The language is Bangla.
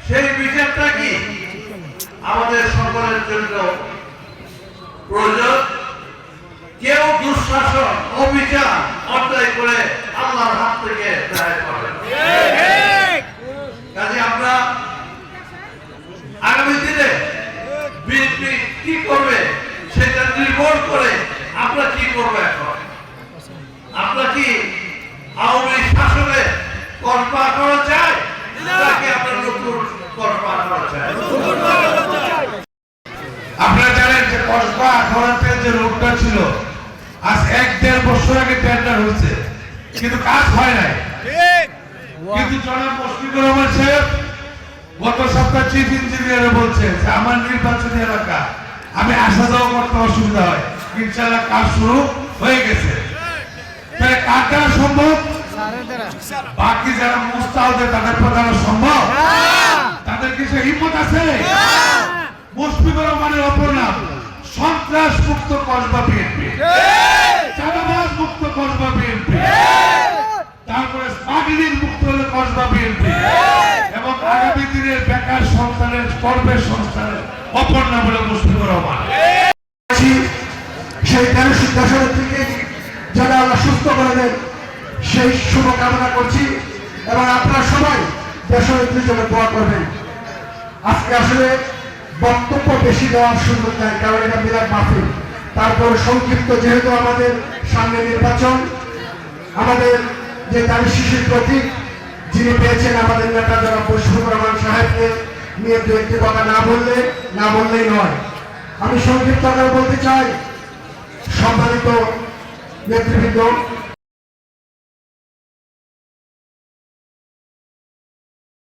সেই বিচারটা কি আমাদের সকলের জন্য প্রয়োজন। কেউ দুঃশাসন অবিচার অন্যায় করে আল্লাহর হাত থেকে রেহাই পাবেন। কাজে আমরা আগামী দিনে বিএনপি কি করবে সেটা নির্ভর করে আমরা কি করবো। এখন আমরা কি আওয়ামী শাসনে কল্পনা করা চাই নাকি আমরা নতুন কল্পনা করা চাই? আপনারা জানেন যে কসবা আখাউড়াতে যে রোডটা ছিল আজ 1-1.5 বছর আগে টেন্ডার হয়েছে, কিন্তু কাজ হয় নাই। কিন্তু জনাব মুশফিকুর রহমান সাহেব গত সপ্তাহে চিফ ইঞ্জিনিয়ারে বলছে যে আমার নির্বাচনী এলাকা আমি আসা যাওয়া করতে অসুবিধা হয়, ইনশাআল্লাহ কাজ শুরু হয়ে গেছে। তাই কাজ করা সম্ভব, বাকি যারা মুস্তাউদে তাদের পক্ষে সম্ভব, তাদের কি সে হিম্মত আছে? মুশফিকুর রহমানের অপর নাম সন্ত্রাস মুক্ত কসবা বিএনপি, চাঁদাবাজ মুক্ত কসবা বিএনপি, তারপরে স্মাগলিং মুক্ত হলো কসবা বিএনপি, এবং আগামী দিনের বেকার সন্তানের কর্মের সংস্থানের অপর নাম হলো মুশফিকুর রহমান। সেই 1300 দেশনেত্রীকে যারা আল্লাহ সুস্থ করে দেন সেই শুভকামনা করছি, এবং আপনারা সবাই দেশনেত্রীর জন্য দোয়া করবেন। আজকে আসলে বক্তব্য বেশি দেওয়ার সুযোগ নাই, কারণ এটা মিলাদ মাহফিল। তারপর সংক্ষিপ্ত, যেহেতু আমাদের সামনে নির্বাচন, আমাদের যে দাবি শিশুর প্রতীক যিনি পেয়েছেন আমাদের নেতা জনাব মুশফিকুর রহমান সাহেবকে নিয়ে দু একটি কথা না বললেই নয়। আমি সংক্ষিপ্ত আকারে বলতে চাই, সম্মানিত নেতৃবৃন্দ,